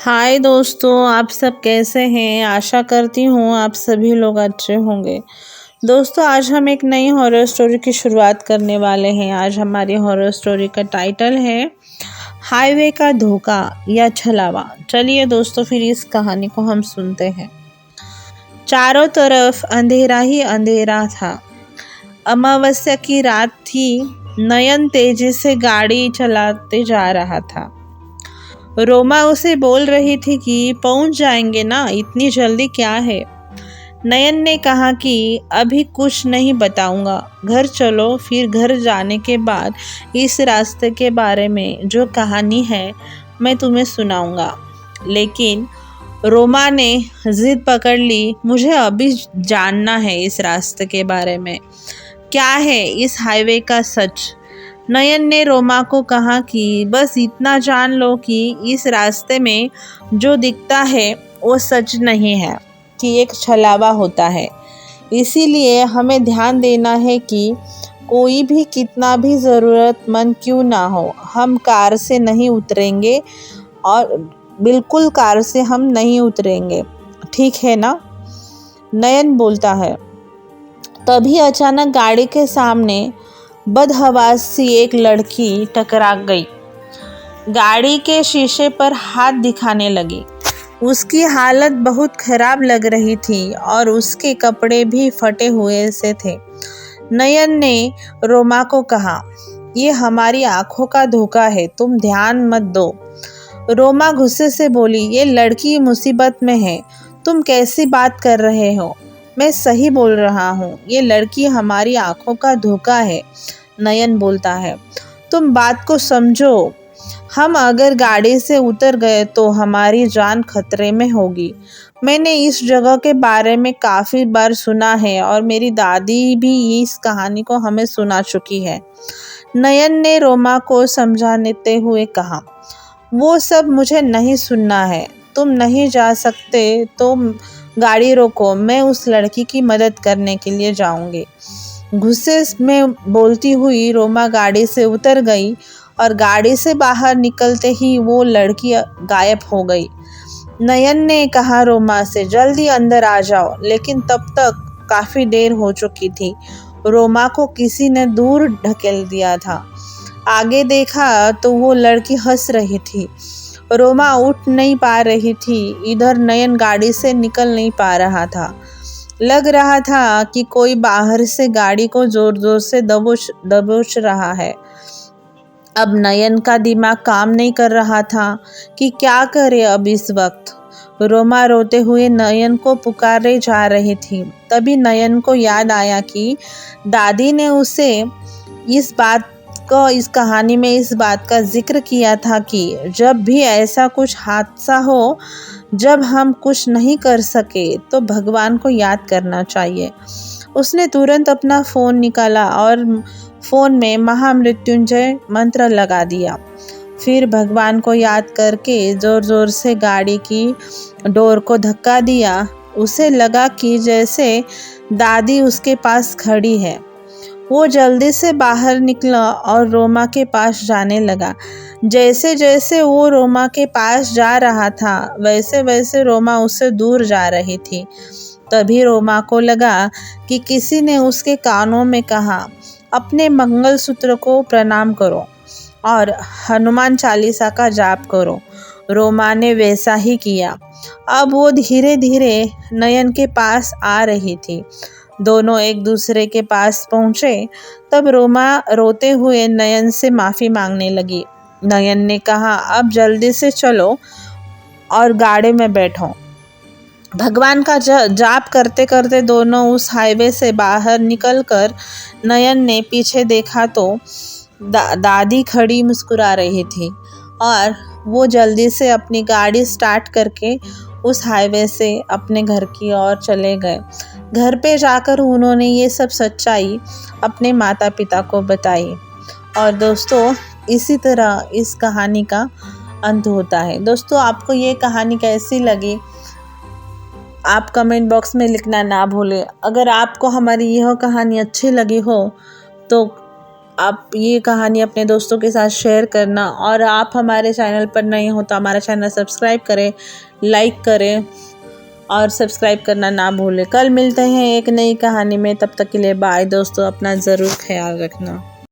हाय दोस्तों, आप सब कैसे हैं। आशा करती हूँ आप सभी लोग अच्छे होंगे। दोस्तों, आज हम एक नई हॉरर स्टोरी की शुरुआत करने वाले हैं। आज हमारी हॉरर स्टोरी का टाइटल है हाईवे का धोखा या छलावा। चलिए दोस्तों, फिर इस कहानी को हम सुनते हैं। चारों तरफ अंधेरा ही अंधेरा था। अमावस्या की रात थी। नयन तेजी से गाड़ी चलाते जा रहा था। रोमा उसे बोल रही थी कि पहुंच जाएंगे ना, इतनी जल्दी क्या है। नयन ने कहा कि अभी कुछ नहीं बताऊंगा, घर चलो, फिर घर जाने के बाद इस रास्ते के बारे में जो कहानी है मैं तुम्हें सुनाऊंगा। लेकिन रोमा ने जिद पकड़ ली, मुझे अभी जानना है इस रास्ते के बारे में, क्या है इस हाईवे का सच। नयन ने रोमा को कहा कि बस इतना जान लो कि इस रास्ते में जो दिखता है वो सच नहीं है, कि एक छलावा होता है। इसीलिए हमें ध्यान देना है कि कोई भी कितना भी ज़रूरतमंद क्यों ना हो, हम कार से नहीं उतरेंगे, और बिल्कुल कार से हम नहीं उतरेंगे, ठीक है ना। नयन बोलता है। तभी अचानक गाड़ी के सामने बदहवास सी एक लड़की टकरा गई। गाड़ी के शीशे पर हाथ दिखाने लगी। उसकी हालत बहुत खराब लग रही थी और उसके कपड़े भी फटे हुए से थे। नयन ने रोमा को कहा, ये हमारी आंखों का धोखा है, तुम ध्यान मत दो। रोमा गुस्से से बोली, ये लड़की मुसीबत में है, तुम कैसी बात कर रहे हो। मैं सही बोल रहा हूँ, ये लड़की हमारी आंखों का धोखा है। नयन बोलता है, तुम बात को समझो, हम अगर गाड़ी से उतर गए तो हमारी जान खतरे में होगी। मैंने इस जगह के बारे में काफ़ी बार सुना है और मेरी दादी भी इस कहानी को हमें सुना चुकी है। नयन ने रोमा को समझाते हुए कहा, वो सब मुझे नहीं सुनना है, तुम नहीं जा सकते तो गाड़ी रोको, मैं उस लड़की की मदद करने के लिए जाऊंगी। गुस्से में बोलती हुई रोमा गाड़ी से उतर गई और गाड़ी से बाहर निकलते ही वो लड़की गायब हो गई। नयन ने कहा रोमा से, जल्दी अंदर आ जाओ, लेकिन तब तक काफ़ी देर हो चुकी थी। रोमा को किसी ने दूर ढकेल दिया था। आगे देखा तो वो लड़की हंस रही थी। रोमा उठ नहीं पा रही थी। इधर नयन गाड़ी से निकल नहीं पा रहा था। लग रहा था कि कोई बाहर से गाड़ी को जोर जोर से दबोच रहा है। अब नयन का दिमाग काम नहीं कर रहा था कि क्या करे अब इस वक्त। रोमा रोते हुए नयन को पुकारे जा रही थी। तभी नयन को याद आया कि दादी ने उसे इस कहानी में इस बात का जिक्र किया था कि जब भी ऐसा कुछ हादसा हो, जब हम कुछ नहीं कर सके तो भगवान को याद करना चाहिए। उसने तुरंत अपना फ़ोन निकाला और फ़ोन में महामृत्युंजय मंत्र लगा दिया। फिर भगवान को याद करके ज़ोर ज़ोर से गाड़ी की डोर को धक्का दिया। उसे लगा कि जैसे दादी उसके पास खड़ी है। वो जल्दी से बाहर निकला और रोमा के पास जाने लगा। जैसे जैसे वो रोमा के पास जा रहा था, वैसे वैसे रोमा उससे दूर जा रही थी। तभी रोमा को लगा कि किसी ने उसके कानों में कहा, अपने मंगलसूत्र को प्रणाम करो और हनुमान चालीसा का जाप करो। रोमा ने वैसा ही किया। अब वो धीरे धीरे नयन के पास आ रही थी। दोनों एक दूसरे के पास पहुँचे। तब रोमा रोते हुए नयन से माफ़ी मांगने लगी। नयन ने कहा, अब जल्दी से चलो और गाड़ी में बैठो। भगवान का जाप करते करते दोनों उस हाईवे से बाहर निकलकर नयन ने पीछे देखा तो दादी खड़ी मुस्कुरा रही थी और वो जल्दी से अपनी गाड़ी स्टार्ट करके उस हाईवे से अपने घर की ओर चले गए। घर पे जाकर उन्होंने ये सब सच्चाई अपने माता पिता को बताई। और दोस्तों, इसी तरह इस कहानी का अंत होता है। दोस्तों, आपको ये कहानी कैसी लगी आप कमेंट बॉक्स में लिखना ना भूलें। अगर आपको हमारी यह कहानी अच्छी लगी हो तो आप ये कहानी अपने दोस्तों के साथ शेयर करना, और आप हमारे चैनल पर नए हो तो हमारा चैनल सब्सक्राइब करें, लाइक करें और सब्सक्राइब करना ना भूलें। कल मिलते हैं एक नई कहानी में, तब तक के लिए बाय दोस्तों, अपना ज़रूर ख्याल रखना।